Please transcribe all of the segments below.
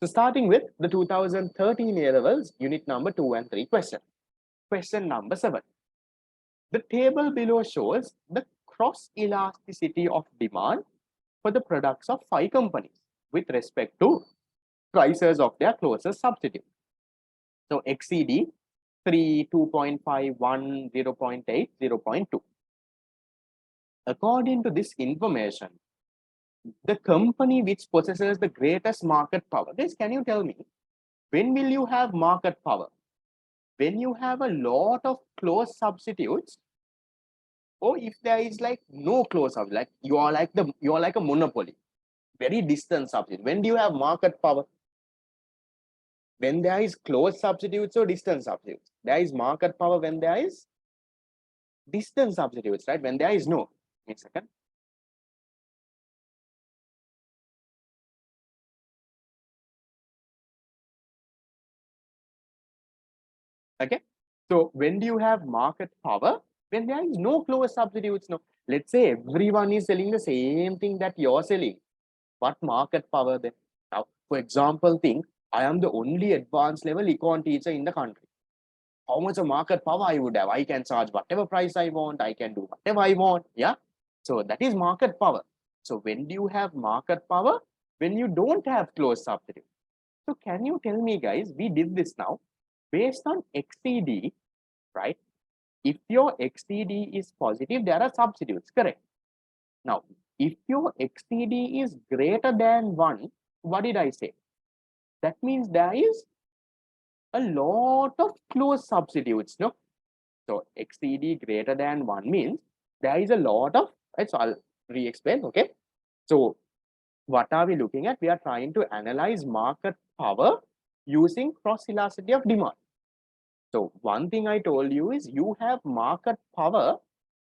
So starting with the 2013 A levels, unit number 2 and 3 question. Question number 7. The table below shows the cross elasticity of demand for the products of 5 companies with respect to prices of their closest substitute. So XCD 3, 2.5, 1, 0.8, 0.2. According to this information, the company which possesses the greatest market power. Guys, can you tell me, when will you have market power? When you have a lot of close substitutes, or if there is like no close substitute, like you are like a monopoly, very distant substitute. When do you have market power? When there is close substitutes or distant substitutes. There is market power when there is distant substitutes, right? When there is no. Wait a second. Okay. So when do you have market power? When there is no close substitutes. No. Let's say everyone is selling the same thing that you're selling. What market power then? Now, for example, think I am the only advanced level econ teacher in the country. How much of market power I would have? I can charge whatever price I want. I can do whatever I want. Yeah. So that is market power. So when do you have market power? When you don't have close substitute. So can you tell me, guys, we did this now based on XCD, right? If your XCD is positive, there are substitutes, correct? Now, if your XCD is greater than 1, what did I say? That means there is a lot of close substitutes, no? So XCD greater than 1 means there is a lot of, right? So I'll re-explain, okay? So what are we looking at? We are trying to analyze market power using cross elasticity of demand. So one thing I told you is you have market power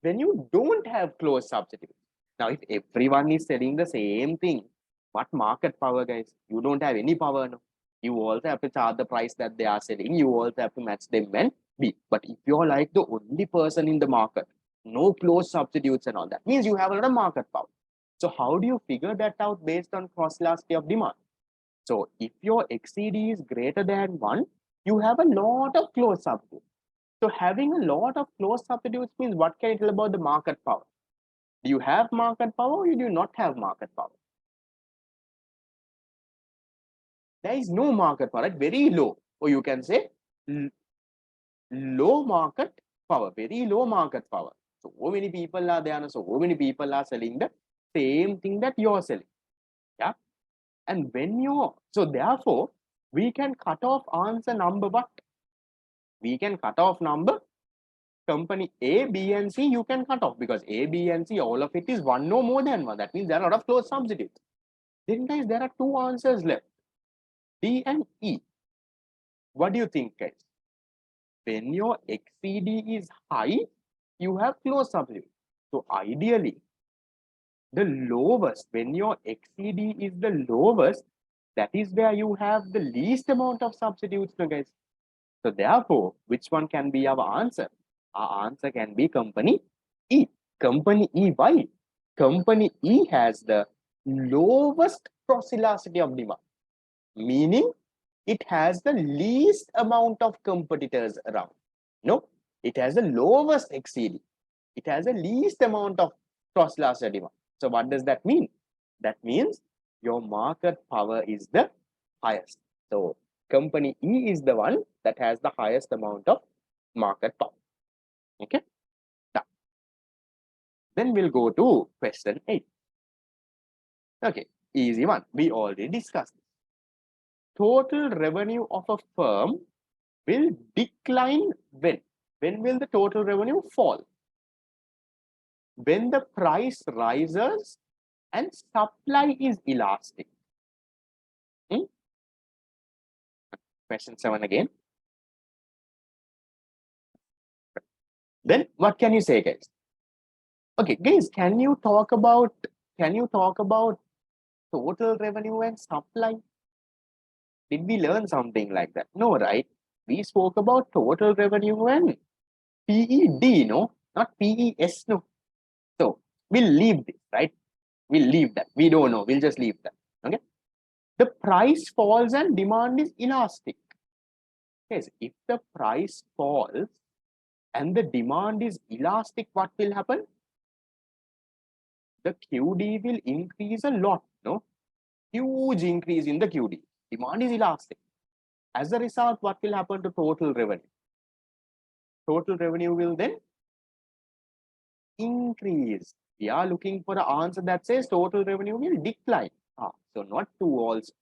when you don't have close substitutes. Now, if everyone is selling the same thing, what market power, guys? You don't have any power, no? You also have to charge the price that they are selling. You also have to match them and be. But if you're like the only person in the market, no close substitutes and all, that means you have a lot of market power. So how do you figure that out based on cross elasticity of demand? So if your XCD is greater than 1, you have a lot of close substitutes. So having a lot of close substitutes means what can you tell about the market power? Do you have market power or you do not have market power? There is no market power, right? Very low. Or you can say low market power, very low market power. So many people are there, so many people are selling the same thing that you're selling. Yeah. And when you're, so therefore, we can cut off answer number what? We can cut off number company A, B, and C, you can cut off because A, B, and C, all of it is 1 no more than 1. That means there are a lot of close substitutes. Then, guys, there are 2 answers left, D and E. What do you think, guys? When your XCD is high, you have close substitutes. So, ideally, the lowest, when your XCD is the lowest, that is where you have the least amount of substitutes, guys. So, therefore, which one can be our answer? Our answer can be company E. Company E, why? Company E has the lowest cross elasticity of demand, meaning it has the least amount of competitors around. No, it has the lowest XCD. It has the least amount of cross elasticity demand. So what does that mean? That means your market power is the highest. So company E is the one that has the highest amount of market power. Okay. Now, then we'll go to question 8. Okay, easy one. We already discussed this. Total revenue of a firm will decline when? When will the total revenue fall? When the price rises and supply is elastic. Question 7 again. Then what can you say, guys? Okay, guys, can you talk about total revenue and supply? Did we learn something like that? No, right? We spoke about total revenue and PED, no? Not PES, no. So we'll leave this, right? We'll leave that. We don't know. We'll just leave that. Okay. the price falls and demand is elastic. Yes, if the price falls and the demand is elastic, what will happen? The QD will increase a lot, no? Huge increase in the QD. Demand is elastic. As a result, what will happen to total revenue? Total revenue will then increase. We are looking for an answer that says total revenue will decline. So not 2 also.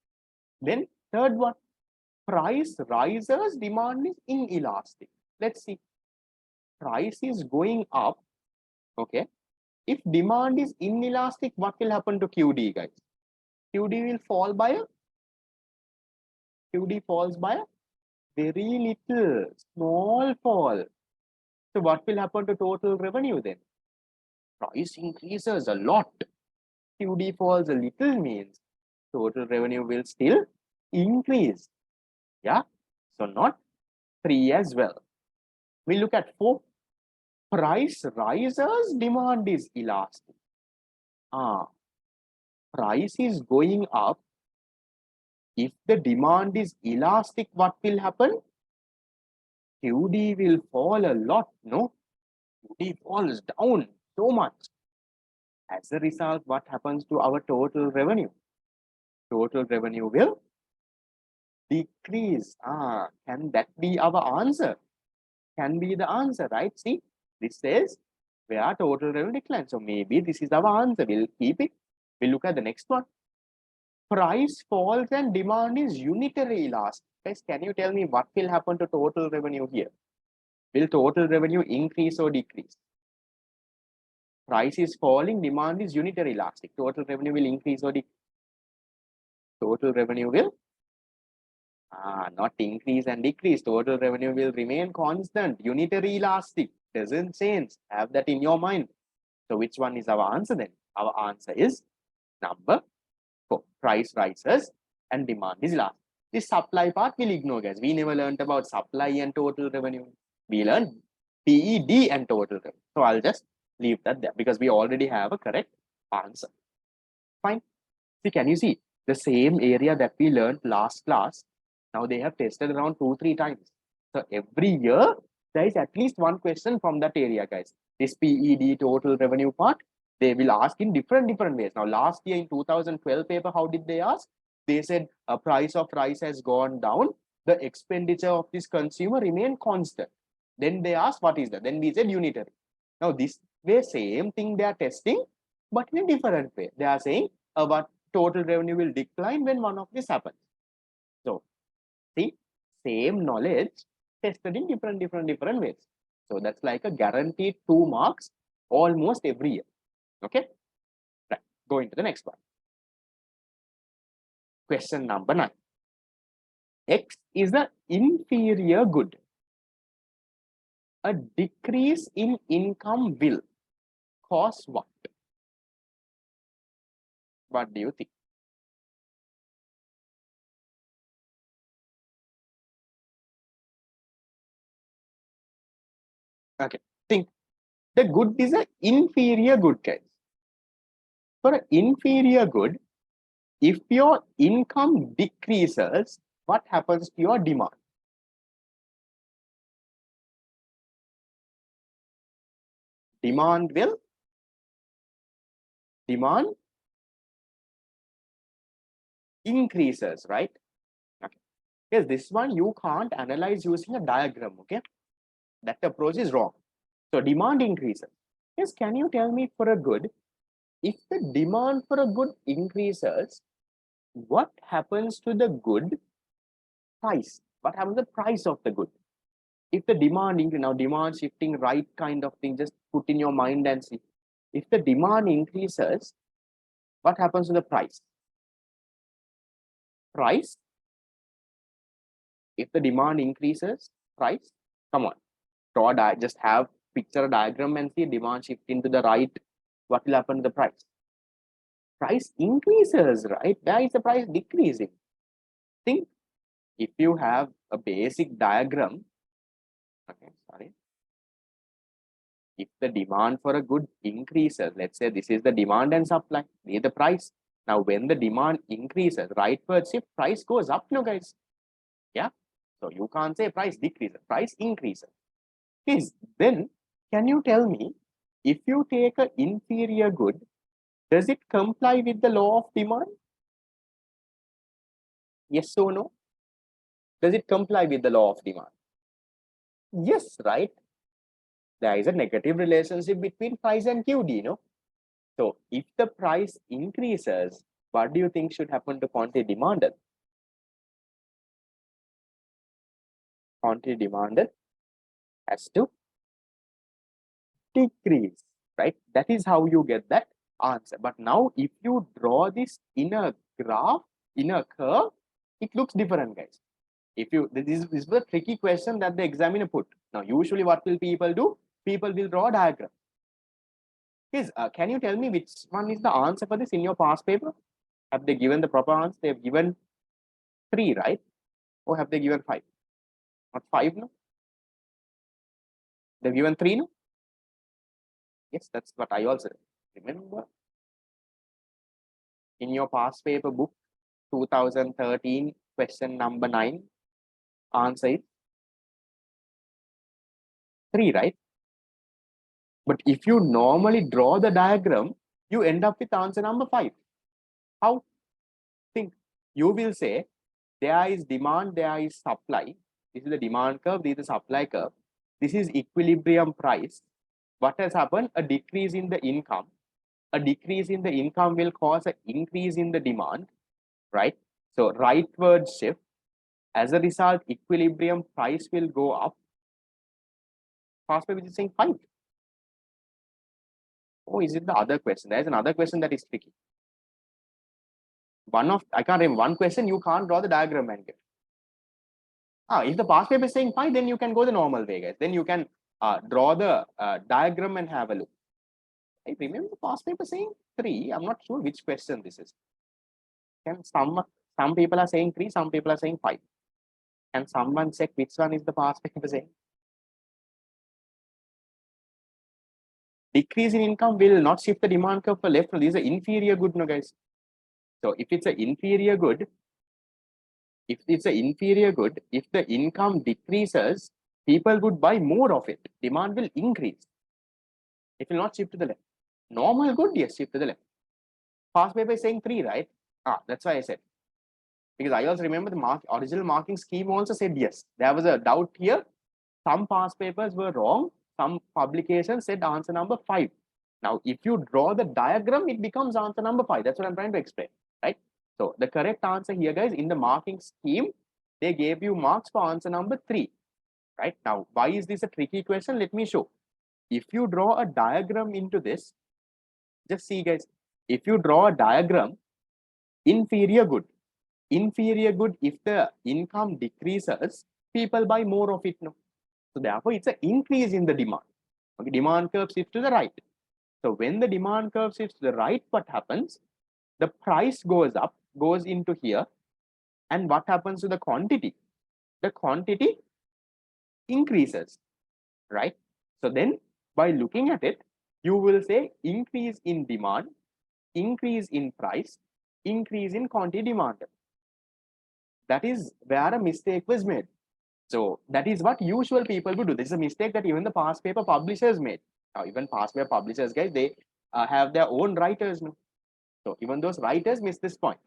Then third one, price rises, demand is inelastic. Let's see. Price is going up. Okay. If demand is inelastic, what will happen to QD, guys? QD will fall by a QD falls by a very little, small fall. So what will happen to total revenue then? Price increases a lot. QD falls a little means total revenue will still increase. Yeah. So not 3 as well. We look at 4. Price rises, demand is elastic. Price is going up. If the demand is elastic, what will happen? QD will fall a lot, no? QD falls down so much. As a result, what happens to our total revenue? Total revenue will decrease. Can that be our answer? Can be the answer, right? See, this says where total revenue declines. So maybe this is our answer. We'll keep it. We'll look at the next one. Price falls and demand is unitary elastic. Guys, can you tell me what will happen to total revenue here? Will total revenue increase or decrease? Price is falling, demand is unitary elastic. Total revenue will increase or decrease? Total revenue will not increase and decrease. Total revenue will remain constant. Unitary elastic doesn't change. Have that in your mind. So which one is our answer then? Our answer is number 4. Price rises and demand is elastic. This supply part we'll ignore, guys. We never learned about supply and total revenue. We learned PED and total revenue. So I'll just leave that there because we already have a correct answer. Fine. See, can you see the same area that we learned last class? Now they have tested around 2-3 times. So every year there is at least one question from that area, guys. This PED total revenue part, they will ask in different ways. Now last year in 2012 paper, how did they ask? They said a price of rice has gone down. The expenditure of this consumer remained constant. Then they asked what is that? Then we said unitary. Now this way, same thing they are testing, but in a different way. They are saying what total revenue will decline when one of this happens. So see, same knowledge tested in different ways. So that's like a guaranteed 2 marks almost every year. Okay, right. Going to the next one. Question number 9. X is an inferior good. A decrease in income will cause what? What do you think? Okay, think. The good is an inferior good, guys. For an inferior good, if your income decreases, what happens to your demand? Demand increases, right? Okay. Yes, this one you can't analyze using a diagram, okay? That approach is wrong. So demand increases. Yes, can you tell me for a good, if the demand for a good increases, what happens to the good price? What happens to the price of the good? If the demand increases, now demand shifting right kind of thing, just put in your mind and see. If the demand increases, what happens to the price? Price. If the demand increases, price. Come on, draw just have picture a diagram and see demand shift into the right. What will happen to the price? Price increases, right? Where is the price decreasing? Think if you have a basic diagram. Okay, sorry. If the demand for a good increases, let's say this is the demand and supply, near the price. Now, when the demand increases, rightward shift, price goes up, no guys. Yeah. So you can't say price decreases, price increases. Is then can you tell me if you take an inferior good, does it comply with the law of demand? Yes or no? Does it comply with the law of demand? Yes, right? There is a negative relationship between price and QD, no? So if the price increases, what do you think should happen to quantity demanded? Quantity demanded has to decrease, right? That is how you get that answer. But now if you draw this in a graph, in a curve, it looks different, guys. If you this is the tricky question that the examiner put. Now, usually what will people do? People will draw a diagram. Yes, can you tell me which one is the answer for this in your past paper? Have they given the proper answer? They have given 3, right? Or have they given 5? Not 5, no? They've given 3, no? Yes, that's what I also remember. In your past paper book, 2013, question number 9, answer is 3, right? But if you normally draw the diagram, you end up with answer number 5. How? Think. You will say there is demand, there is supply. This is the demand curve, this is the supply curve. This is equilibrium price. What has happened? A decrease in the income. A decrease in the income will cause an increase in the demand, right? So rightward shift. As a result, equilibrium price will go up. Past paper is saying 5. Oh, is it the other question? There's another question that is tricky. I can't remember one question, you can't draw the diagram and get. If the past paper is saying 5, then you can go the normal way, guys. Then you can draw the diagram and have a look. I remember the past paper saying 3. I'm not sure which question this is. Can some people are saying 3, some people are saying 5. Can someone check which one is the past paper saying? Decrease in income will not shift the demand curve for left. This is an inferior good, no, guys. So if it's an inferior good, if the income decreases, people would buy more of it. Demand will increase. It will not shift to the left. Normal good, yes, shift to the left. Past paper is saying 3, right? That's why I said. Because I also remember the original marking scheme also said yes. There was a doubt here. Some past papers were wrong. Some publications said answer number 5. Now, if you draw the diagram, it becomes answer number 5. That's what I'm trying to explain, right? So the correct answer here, guys, in the marking scheme, they gave you marks for answer number 3, right? Now, why is this a tricky question? Let me show. If you draw a diagram into this, just see, guys, if you draw a diagram, inferior good, if the income decreases, people buy more of it, no? So therefore, it's an increase in the demand. Okay, demand curve shifts to the right. So when the demand curve shifts to the right, what happens? The price goes up, goes into here. And what happens to the quantity? The quantity increases, right? So then by looking at it, you will say increase in demand, increase in price, increase in quantity demanded. That is where a mistake was made. So that is what usual people would do. This is a mistake that even the past paper publishers made. Now, even past paper publishers, guys, they have their own writers. No? So even those writers miss this point.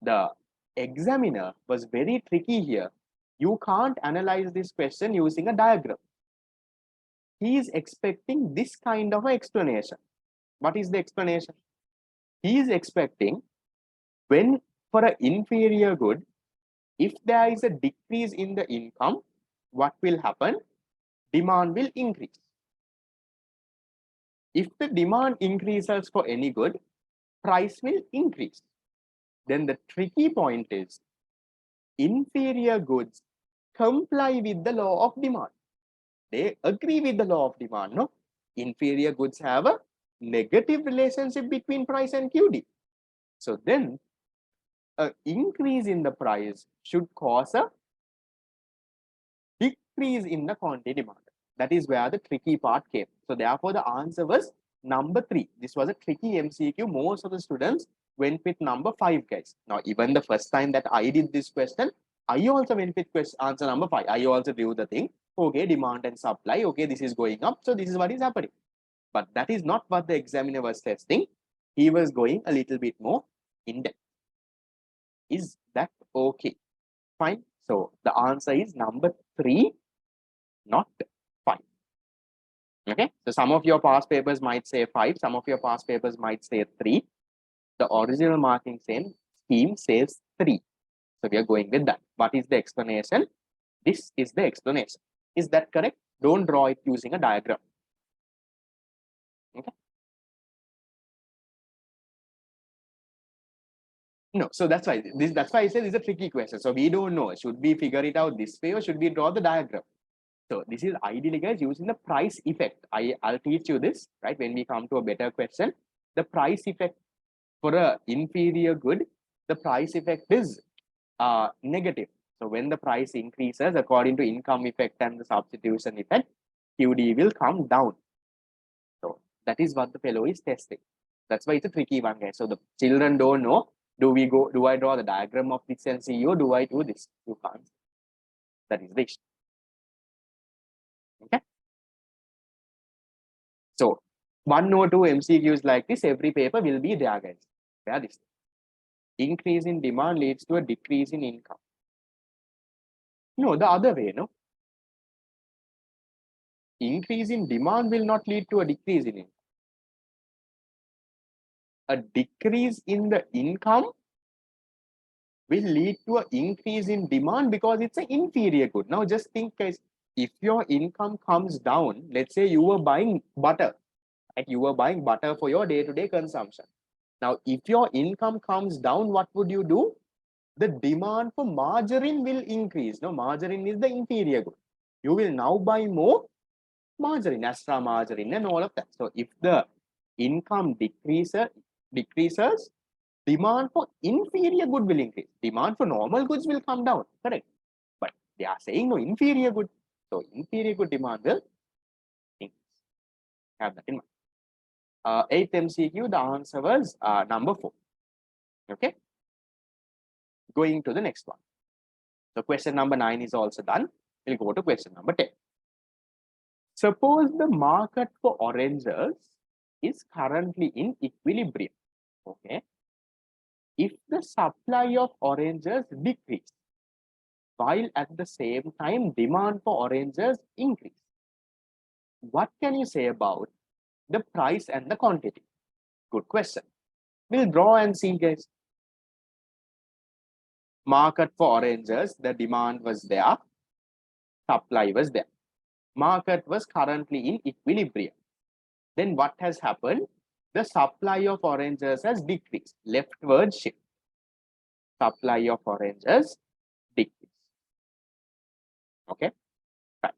The examiner was very tricky here. You can't analyze this question using a diagram. He is expecting this kind of an explanation. What is the explanation? He is expecting when for an inferior good, if there is a decrease in the income, what will happen? Demand will increase. If the demand increases for any good, price will increase. Then the tricky point is inferior goods comply with the law of demand. They agree with the law of demand, no? Inferior goods have a negative relationship between price and QD. So then an increase in the price should cause a decrease in the quantity demand. That is where the tricky part came. So therefore, the answer was number 3. This was a tricky MCQ. Most of the students went with number 5, guys. Now, even the first time that I did this question, I also went with answer number 5. I also drew the thing. Okay, demand and supply. Okay, this is going up. So this is what is happening. But that is not what the examiner was testing. He was going a little bit more in depth. Is that okay? Fine. So the answer is number 3, not 5. Okay. So some of your past papers might say 5. Some of your past papers might say 3. The original marking scheme says 3. So we are going with that. What is the explanation? This is the explanation. Is that correct? Don't draw it using a diagram. Okay. No, so that's why I said it's a tricky question. So we don't know. Should we figure it out this way or should we draw the diagram? So this is ideally, guys, using the price effect. I'll teach you this, right? When we come to a better question, the price effect for a inferior good, the price effect is negative. So when the price increases, according to income effect and the substitution effect, QD will come down. So that is what the fellow is testing. That's why it's a tricky one, guys. So the children don't know. Do I draw the diagram of this and see, or do I do this? You can't. That is the issue. Okay. So 1 or 2 MCQs like this, every paper will be there, guys. Where this increase in demand leads to a decrease in income. No, the other way, no. Increase in demand will not lead to a decrease in income. A decrease in the income will lead to an increase in demand because it's an inferior good. Now just think, guys, if your income comes down, let's say you were buying butter, right? You were buying butter for your day-to-day consumption. Now, if your income comes down, what would you do? The demand for margarine will increase. No, margarine is the inferior good. You will now buy more margarine, extra margarine and all of that. So if the income decreases, demand for inferior good will increase. Demand for normal goods will come down, correct? But they are saying no, inferior good. So inferior good demand will increase. Have that in mind. 8th MCQ, the answer was number 4. Okay. Going to the next one. So question number 9 is also done. We'll go to question number 10. Suppose the market for oranges is currently in equilibrium. Okay. If the supply of oranges decrease, while at the same time demand for oranges increase, what can you say about the price and the quantity? Good question. We'll draw and see, guys. Market for oranges, the demand was there, supply was there. Market was currently in equilibrium. Then what has happened? The supply of oranges has decreased. Leftward shift. Supply of oranges decreased. Okay. Right.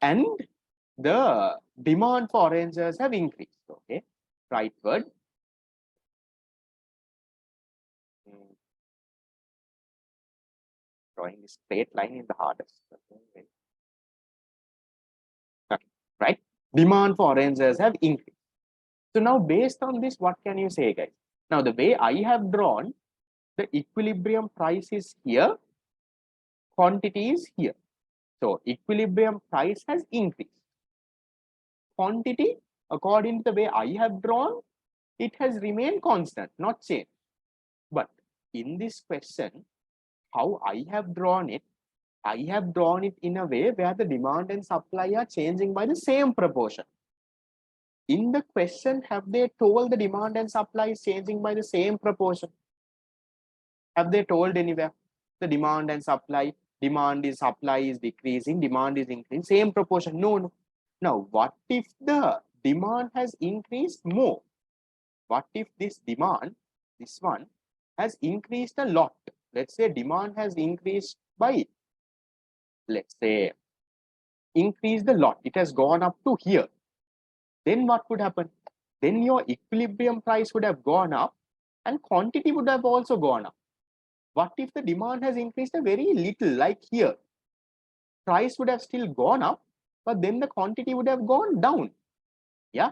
And the demand for oranges have increased. Okay. Rightward. Drawing a straight line is the hardest. Okay. Right. Demand for oranges have increased. So now based on this, what can you say, guys? Now the way I have drawn, the equilibrium price is here, quantity is here. So equilibrium price has increased. Quantity, according to the way I have drawn, it has remained constant, not changed. But in this question, how I have drawn it in a way where the demand and supply are changing by the same proportion. In the question, have they told the demand and supply is changing by the same proportion? Have they told anywhere? The demand and supply, supply is decreasing, demand is increasing, same proportion. No. Now, what if the demand has increased more? What if this demand, this one, has increased a lot? Let's say demand has increased by, let's say, increased a lot. It has gone up to here. Then what would happen? Then your equilibrium price would have gone up and quantity would have also gone up. What if the demand has increased a very little, like here? Price would have still gone up, but then the quantity would have gone down. Yeah.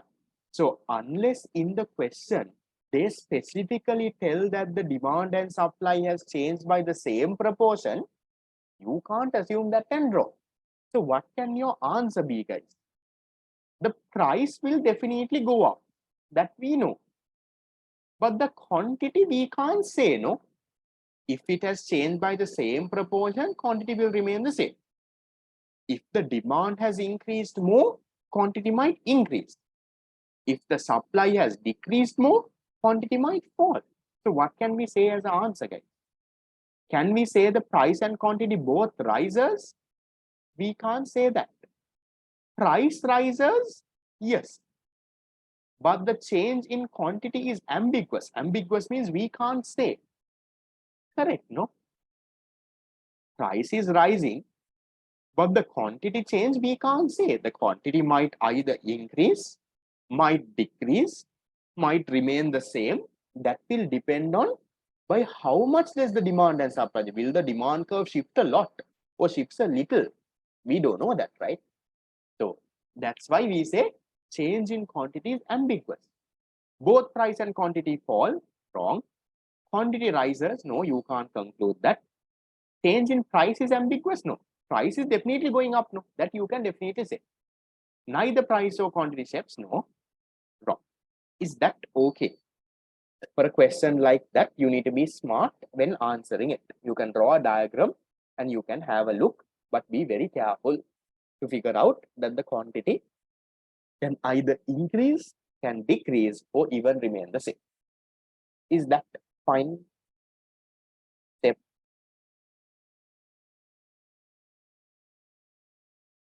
So unless in the question they specifically tell that the demand and supply has changed by the same proportion, you can't assume that can drop. So what can your answer be, guys? The price will definitely go up. That we know. But the quantity we can't say, no. If it has changed by the same proportion, quantity will remain the same. If the demand has increased more, quantity might increase. If the supply has decreased more, quantity might fall. So what can we say as an answer, guys? Can we say the price and quantity both rises? We can't say that. Price rises, yes. But the change in quantity is ambiguous. Ambiguous means we can't say. Correct, no? Price is rising, but the quantity change we can't say. The quantity might either increase, might decrease, might remain the same. That will depend on by how much does the demand and supply. Will the demand curve shift a lot or shifts a little? We don't know that, right? So that's why we say change in quantity is ambiguous. Both price and quantity fall, wrong. Quantity rises, no, you can't conclude that. Change in price is ambiguous, no. Price is definitely going up, no. That you can definitely say. Neither price or quantity shifts, no. Wrong. Is that okay? For a question like that, you need to be smart when answering it. You can draw a diagram and you can have a look, but be very careful to figure out that the quantity can either increase, can decrease, or even remain the same. Is that fine? Step.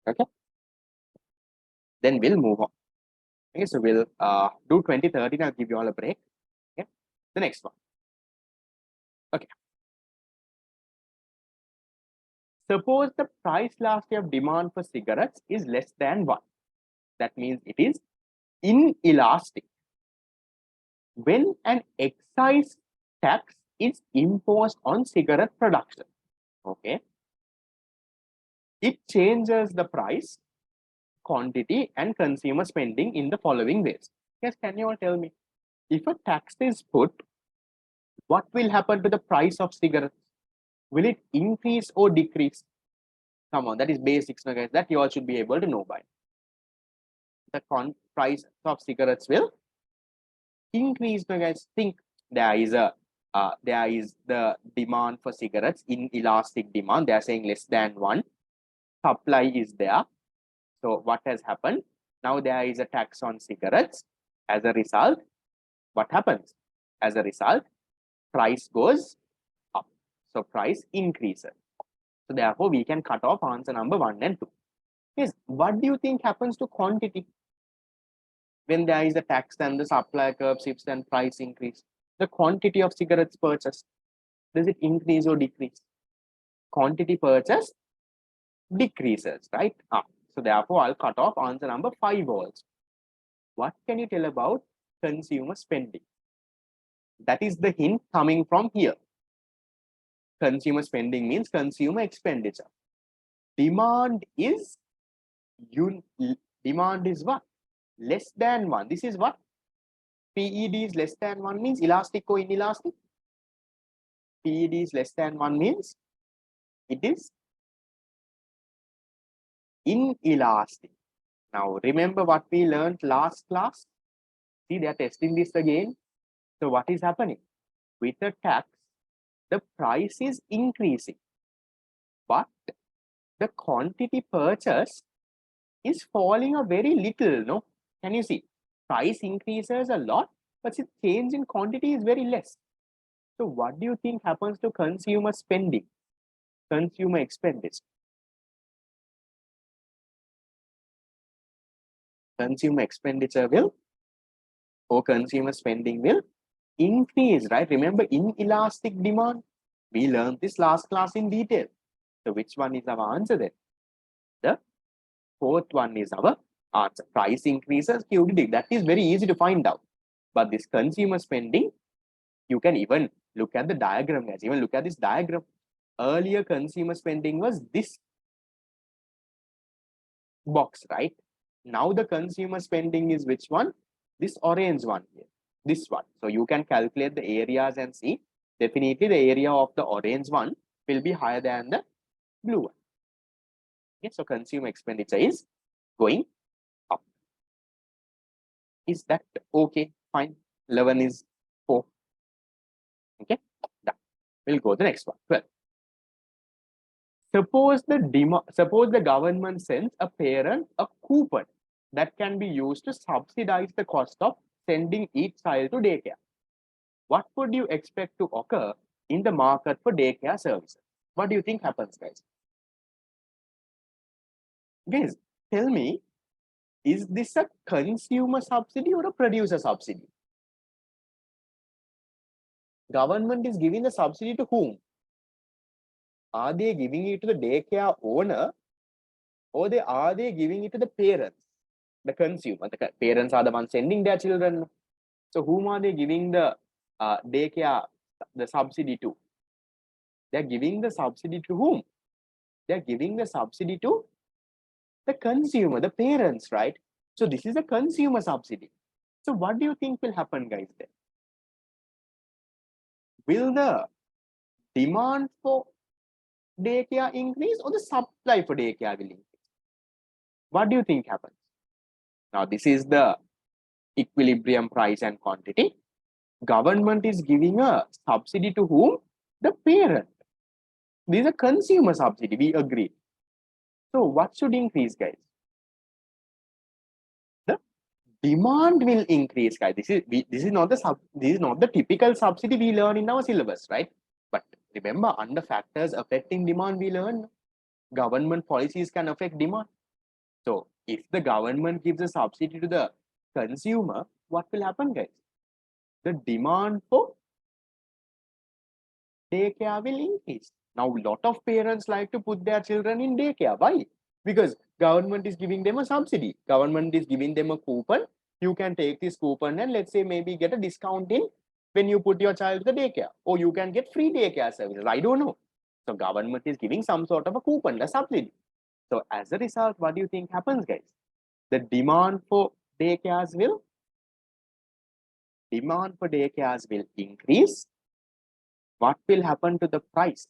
Okay. Then we'll move on. Okay, so we'll do 2013. I'll give you all a break. Okay. The next one. Okay. Suppose the price last year of demand for cigarettes is less than 1. That means it is inelastic. When an excise tax is imposed on cigarette production, okay, it changes the price, quantity, and consumer spending in the following ways. Yes, can you all tell me? If a tax is put, what will happen to the price of cigarettes? Will it increase or decrease? Come on, that is basics, guys, that you all should be able to know by. The price of cigarettes will increase, guys. Think there is the demand for cigarettes, inelastic demand. They are saying less than 1. Supply is there. So what has happened? Now there is a tax on cigarettes. As a result, what happens? As a result, price goes up. So price increases. So therefore, we can cut off answer number 1 and 2. Yes, what do you think happens to quantity? When there is a tax and the supply curve shifts and price increase, the quantity of cigarettes purchased, does it increase or decrease? Quantity purchased decreases, right? So therefore, I'll cut off answer number 5 also. What can you tell about consumer spending? That is the hint coming from here. Consumer spending means consumer expenditure. Demand is what? Less than 1. This is what? PED is less than 1 means elastic or inelastic? PED is less than 1 means it is inelastic. Now, remember what we learned last class? See, they are testing this again. So, what is happening? With the tax, the price is increasing, but the quantity purchased is falling a very little, no? Can you see? Price increases a lot, but the change in quantity is very less. So, what do you think happens to consumer spending, consumer expenditure? Consumer expenditure will, or consumer spending will increase, right? Remember, inelastic demand. We learned this last class in detail. So, which one is our answer then? The 4th one is our answer. Price increases, QDD. That is very easy to find out. But this consumer spending, you can even look at the diagram, guys. Even look at this diagram. Earlier, consumer spending was this box, right? Now the consumer spending is which one? This orange one here. this one. So you can calculate the areas and see definitely the area of the orange one will be higher than the blue one. Okay, so consumer expenditure is going up. Is that okay? Fine. 11 is 4. Okay, done. We'll go to the next one. 12. Suppose the government sends a parent a coupon that can be used to subsidize the cost of sending each child to daycare. What would you expect to occur in the market for daycare services? What do you think happens, guys? Guys, tell me, is this a consumer subsidy or a producer subsidy? Government is giving the subsidy to whom? Are they giving it to the daycare owner, or are they giving it to the parents, the consumer? The parents are the ones sending their children. So whom are they giving the daycare, the subsidy to? They're giving the subsidy to whom? They're giving the subsidy to the consumer, the parents, right? So this is a consumer subsidy. So what do you think will happen, guys, then? Will the demand for daycare increase or the supply for daycare will increase? What do you think happens? Now, this is the equilibrium price and quantity. Government is giving a subsidy to whom? The parent. This is a consumer subsidy, we agree. So what should increase, guys? The demand will increase, guys. This is not the typical subsidy we learn in our syllabus, right? But remember, under factors affecting demand, we learn government policies can affect demand. So if the government gives a subsidy to the consumer, what will happen, guys? The demand for daycare will increase. Now, a lot of parents like to put their children in daycare. Why? Because government is giving them a subsidy. Government is giving them a coupon. You can take this coupon and let's say maybe get a discount in when you put your child to the daycare, or you can get free daycare services. I don't know. So government is giving some sort of a coupon, a subsidy. So as a result, what do you think happens, guys? The demand for daycares will increase. What will happen to the price?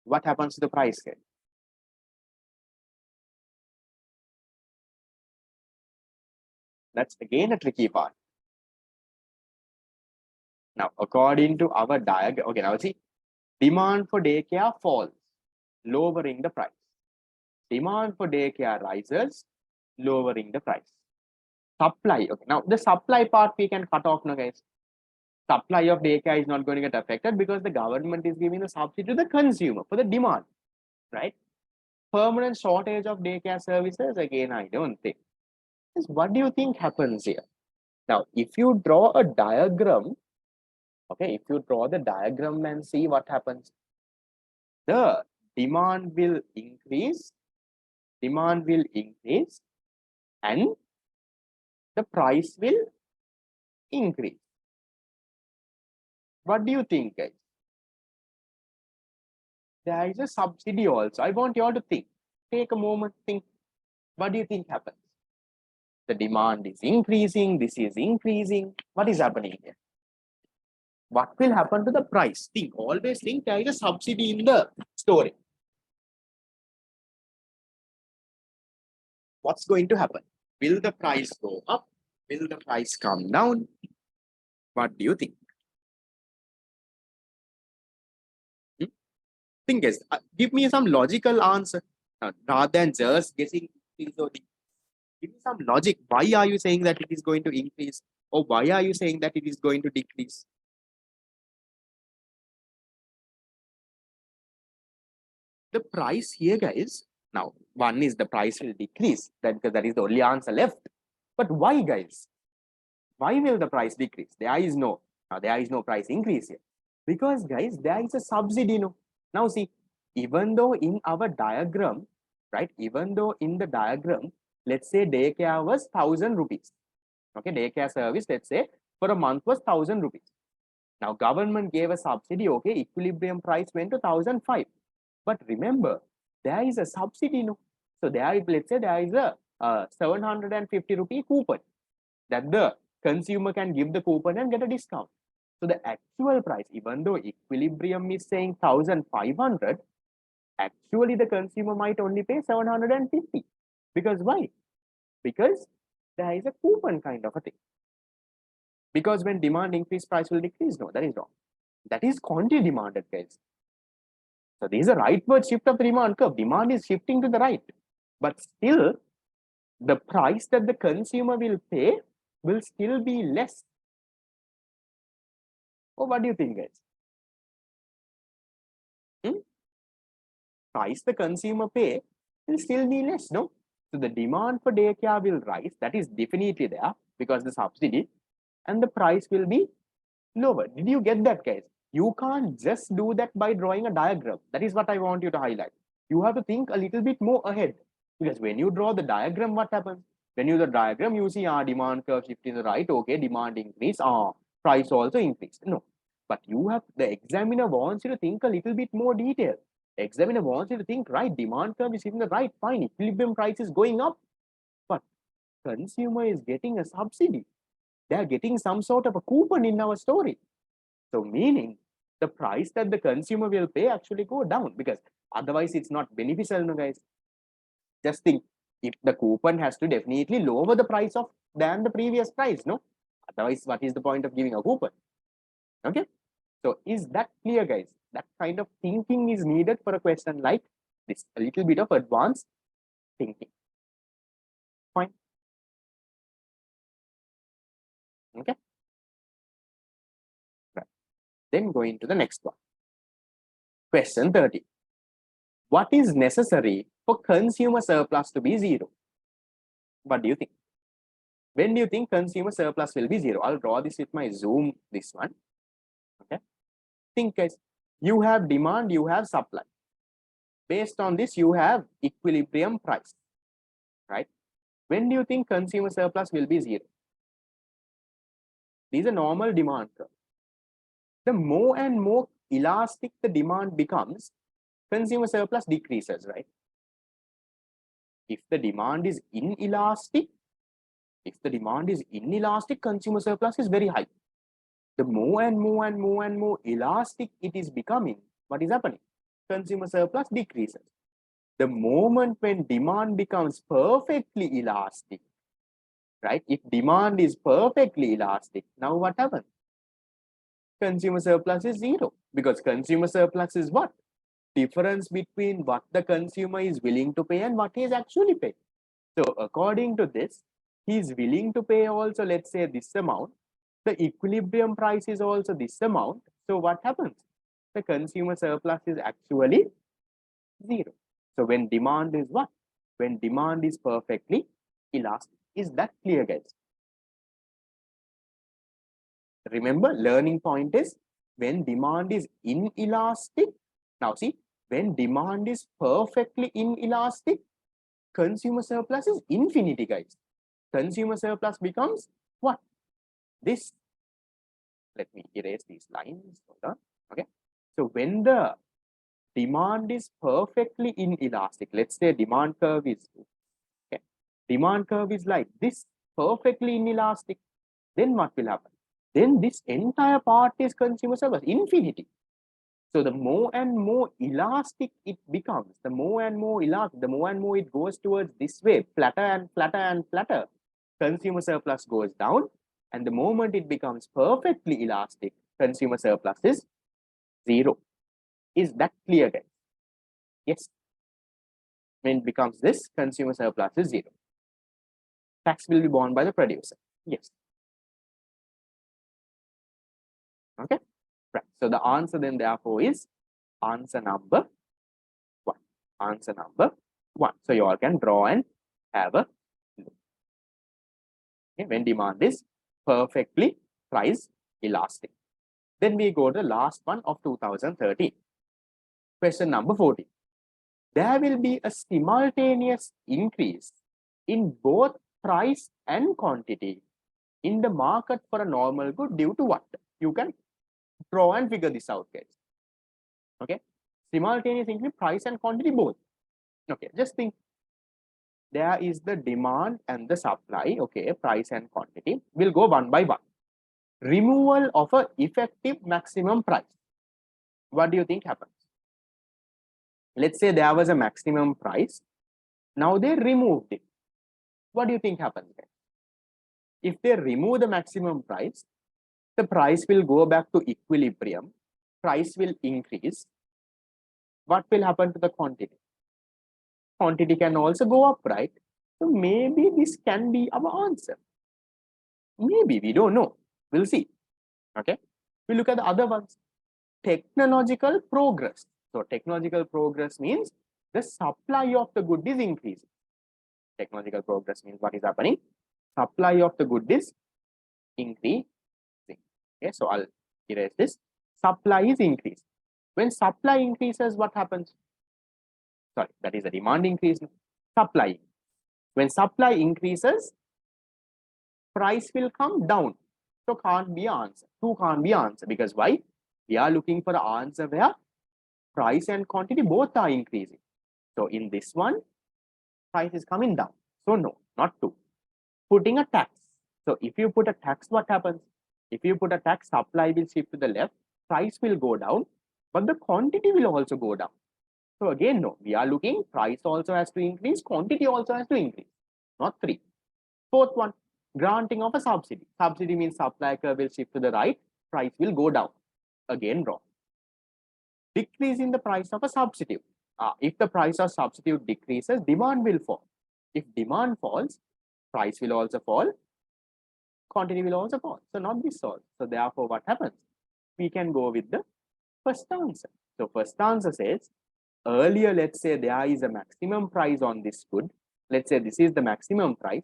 What happens to the price, guys? That's again a tricky part. Now, according to our diagram, okay, now see, demand for daycare falls, lowering the price. Demand for daycare rises, lowering the price. Supply, okay, now the supply part we can cut off now, guys. Supply of daycare is not going to get affected because the government is giving the subsidy to the consumer for the demand, right? Permanent shortage of daycare services, again, I don't think. What do you think happens here? Now, if you draw a diagram, okay, if you draw the diagram and see what happens, the demand will increase, and the price will increase. What do you think, guys? There is a subsidy also. I want you all to think. Take a moment, think. What do you think happens? The demand is increasing, this is increasing. What is happening here? What will happen to the price? Think, always think there is a subsidy in the story. What's going to happen? Will the price go up? Will the price come down? What do you think? Think is, give me some logical answer rather than just guessing. Give me some logic. Why are you saying that it is going to increase? Or why are you saying that it is going to decrease? The price here, guys, now one is the price will decrease, because that is the only answer left. But why, guys? Why will the price decrease? There is no price increase here. Because, guys, there is a subsidy. No. Now see, even though in our diagram, right, even though in the diagram, let's say daycare was 1,000 rupees. Okay, daycare service, let's say for a month was 1,000 rupees. Now, government gave a subsidy, okay, equilibrium price went to 1,005. But remember, there is a subsidy, no? So there is, let's say there is a 750 rupee coupon that the consumer can give the coupon and get a discount. So the actual price, even though equilibrium is saying 1,500, actually the consumer might only pay 750. Because why? Because there is a coupon kind of a thing. Because when demand increase, price will decrease. No, that is wrong. That is quantity demanded, guys. So this is a rightward shift of the demand curve. Demand is shifting to the right. But still, the price that the consumer will pay will still be less. Oh, what do you think, guys? Price the consumer pay will still be less, no? So the demand for daycare will rise. That is definitely there because the subsidy, and the price will be lower. Did you get that, guys? You can't just do that by drawing a diagram. That is what I want you to highlight. You have to think a little bit more ahead, because when you draw the diagram, what happens? When you do the diagram, you see demand curve shift in the right. Okay, demand increase. Price also increase. No, but the examiner wants you to think a little bit more detail. Examiner wants you to think, right, demand curve is in the right, fine, equilibrium price is going up, but consumer is getting a subsidy. They're getting some sort of a coupon in our story. So meaning the price that the consumer will pay actually go down, because otherwise it's not beneficial, no, guys. Just think, if the coupon has to definitely lower the price of than the previous price, no? Otherwise, what is the point of giving a coupon? Okay. So is that clear, guys? That kind of thinking is needed for a question like this, a little bit of advanced thinking. Fine. Okay. Right. Then going to the next one. Question 30. What is necessary for consumer surplus to be zero? What do you think? When do you think consumer surplus will be zero? I'll draw this with my zoom, this one. Okay. Think, guys, you have demand, you have supply. Based on this, you have equilibrium price, right? When do you think consumer surplus will be zero? These are normal demand curve. The more and more elastic the demand becomes, consumer surplus decreases, right? If the demand is inelastic, consumer surplus is very high. The more and more elastic it is becoming, what is happening? Consumer surplus decreases. The moment when demand becomes perfectly elastic, right? If demand is perfectly elastic, now what happens? Consumer surplus is zero, because consumer surplus is what? Difference between what the consumer is willing to pay and what he is actually paying. So according to this, he is willing to pay also, let's say, this amount. The equilibrium price is also this amount. So what happens? The consumer surplus is actually zero. So when demand is what? When demand is perfectly elastic. Is that clear, guys? Remember, learning point is when demand is inelastic. Now see, when demand is perfectly inelastic, consumer surplus is infinity, guys. Consumer surplus becomes what? This. Let me erase these lines. Hold on. Okay. So when the demand is perfectly inelastic, let's say demand curve is, okay, demand curve is like this, perfectly inelastic, then what will happen? Then this entire part is consumer surplus, infinity. So the more and more elastic it becomes, the more and more elastic, the more and more it goes towards this way, flatter and flatter and flatter, consumer surplus goes down. And the moment it becomes perfectly elastic, consumer surplus is zero. Is that clear, guys? Yes. When it becomes this, consumer surplus is zero. Tax will be borne by the producer. Yes. Okay. Right. So the answer then therefore is answer number 1. Answer number 1. So you all can draw and have a look. Okay. When demand is perfectly price elastic. Then we go to the last one of 2013. Question number 14. There will be a simultaneous increase in both price and quantity in the market for a normal good due to what? You can Draw and figure this out, guys. Okay. Simultaneous increase, price and quantity both. Okay. Just think. There is the demand and the supply. Okay. Price and quantity. We'll go one by one. Removal of a effective maximum price. What do you think happens? Let's say there was a maximum price. Now they removed it. What do you think happens then? If they remove the maximum price, the price will go back to equilibrium. Price will increase. What will happen to the quantity? Quantity can also go up, right? So maybe this can be our answer. Maybe, we don't know. We'll see. Okay. We look at the other ones. Technological progress. So technological progress means the supply of the good is increasing. Technological progress means what is happening? Supply of the good is increasing. Okay, so I'll erase this. Supply is increasing. When supply increases, what happens? Sorry, that is a demand increase. Supply. When supply increases, price will come down. So can't be answer. 2 can't be answer. Because why? We are looking for the answer where price and quantity both are increasing. So in this one, price is coming down. So no, not 2. Putting a tax. So if you put a tax, what happens? If you put a tax, supply will shift to the left, price will go down, but the quantity will also go down. So again, no, we are looking, price also has to increase, quantity also has to increase, not 3. 4th one, granting of a subsidy. Subsidy means supply curve will shift to the right, price will go down. Again, wrong. Decrease in the price of a substitute. If the price of substitute decreases, demand will fall. If demand falls, price will also fall, quantity will also fall. So not this all. So therefore, what happens? We can go with the first answer. So first answer says, earlier, let's say there is a maximum price on this good. Let's say this is the maximum price.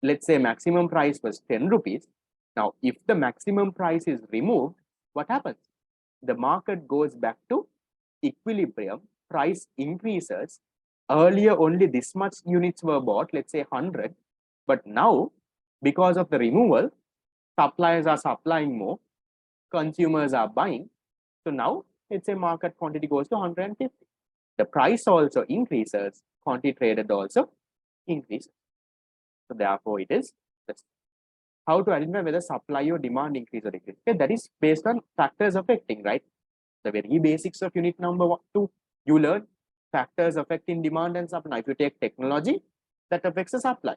Let's say maximum price was 10 rupees. Now, if the maximum price is removed, what happens? The market goes back to equilibrium, price increases. Earlier, only this much units were bought, let's say 100. But now, because of the removal, suppliers are supplying more, consumers are buying. So now, let's say market quantity goes to 150. The price also increases, quantity traded also increases. So therefore, it is this. How to identify whether supply or demand increase or decrease? Okay, that is based on factors affecting, right? The very basics of unit number 2, you learn factors affecting demand and supply. Now, if you take technology, that affects the supply.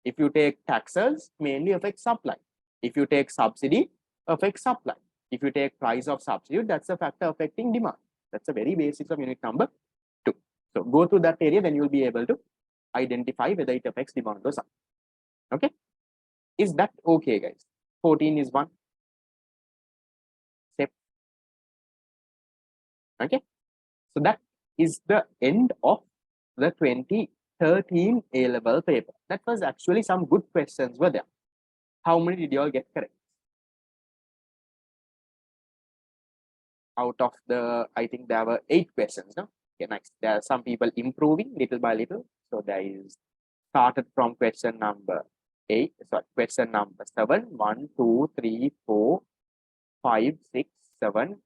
If you take taxes, mainly affects supply. If you take subsidy, affects supply. If you take price of substitute, that's a factor affecting demand. That's the very basics of unit number 2. So go through that area, then you'll be able to identify whether it affects demand or supply. Okay. Is that okay, guys? 14 is 1. Step. Okay. So that is the end of the 2013 A-level paper. That was actually some good questions were there. How many did you all get correct? Out of the, I think there were 8 questions, no? Okay, nice. There are some people improving little by little. So there is started from question number 8, sorry, question number 7, 1, 2, 3, 4, 5, 6, 7.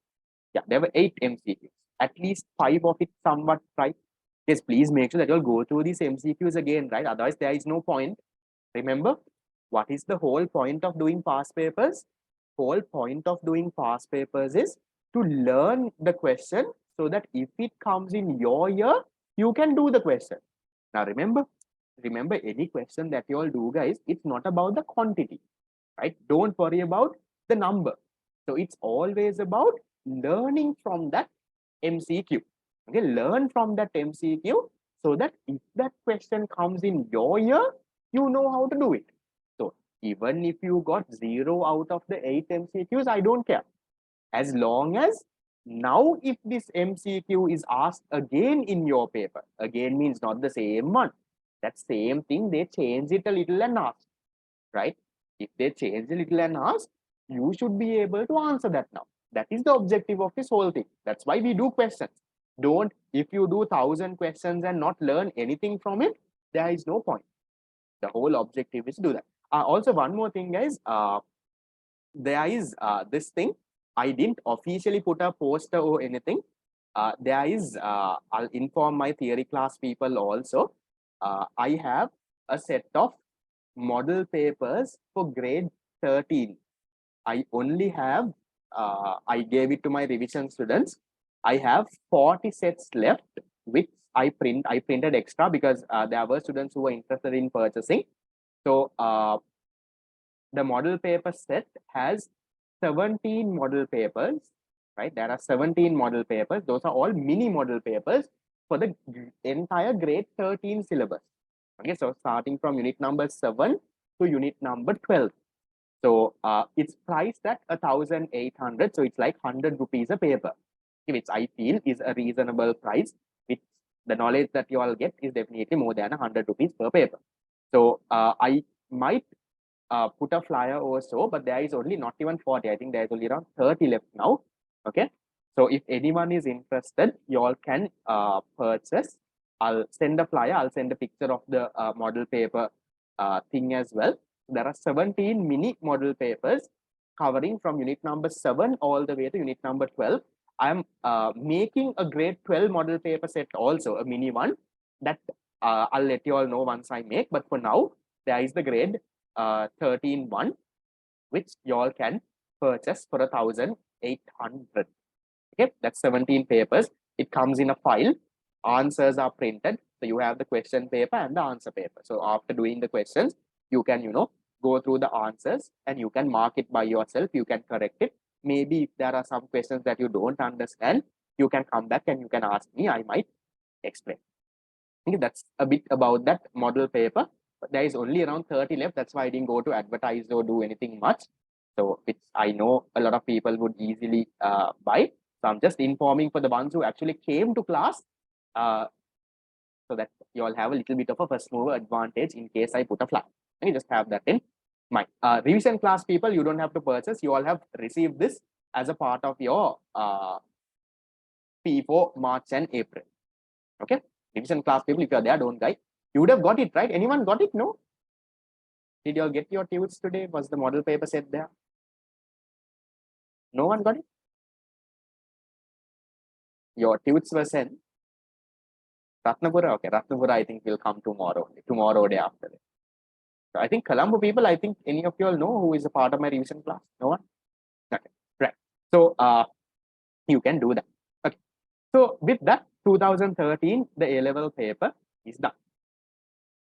Yeah, there were 8 MCQs. At least 5 of it somewhat right. Yes, please make sure that you'll go through these MCQs again, right? Otherwise, there is no point. Remember, what is the whole point of doing past papers? Whole point of doing past papers is to learn the question so that if it comes in your year, you can do the question. Now, remember any question that you all do, guys, it's not about the quantity, right? Don't worry about the number. So it's always about learning from that MCQ. Okay, learn from that MCQ so that if that question comes in your year, you know how to do it. So even if you got 0 out of the 8 MCQs, I don't care. As long as now if this MCQ is asked again in your paper, again means not the same one. That same thing, they change it a little and ask, right? If they change a little and ask, you should be able to answer that now. That is the objective of this whole thing. That's why we do questions. Don't, if you do 1,000 questions and not learn anything from it, there is no point. The whole objective is to do that. Also, one more thing, guys. There is this thing. I didn't officially put a poster or anything. There is, I'll inform my theory class people also. I have a set of model papers for grade 13. I only have, I gave it to my revision students. I have 40 sets left, which I printed extra because there were students who were interested in purchasing. So the model paper set has 17 model papers, right? There are 17 model papers. Those are all mini model papers for the entire grade 13 syllabus. Okay, so starting from unit number 7 to unit number 12. So it's priced at 1,800. So it's like 100 rupees a paper, which I feel is a reasonable price. Which the knowledge that you all get is definitely more than 100 rupees per paper. So I might put a flyer or so, but there is only not even 40. I think there is only around 30 left now. Okay. So if anyone is interested, you all can purchase. I'll send a flyer. I'll send a picture of the model paper thing as well. There are 17 mini model papers covering from unit number 7 all the way to unit number 12. I'm making a grade 12 model paper set also, a mini one that I'll let you all know once I make. But for now, there is the grade 13 one, which you all can purchase for 1,800. Okay, that's 17 papers. It comes in a file. Answers are printed. So you have the question paper and the answer paper. So after doing the questions, you can, go through the answers and you can mark it by yourself. You can correct it. Maybe if there are some questions that you don't understand, you can come back and you can ask me. I might explain. Okay, that's a bit about that model paper. But there is only around 30 left. That's why I didn't go to advertise or do anything much. So which I know a lot of people would easily buy. So I'm just informing for the ones who actually came to class, so that you all have a little bit of a first mover advantage in case I put a flyer. And you just have that in mind. Revision class people, you don't have to purchase. You all have received this as a part of your P4 March and April. Okay. Revision class people, if you're there, don't guide. You would have got it, right? Anyone got it? No? Did you all get your tutes today? Was the model paper set there? No one got it? Your tutes were sent. Ratnapura, okay. Ratnapura, I think will come tomorrow. Tomorrow, day after. So I think Colombo people, I think any of you all know who is a part of my revision class? No one? Okay, right. So you can do that. Okay. So with that, 2013, the A-level paper is done.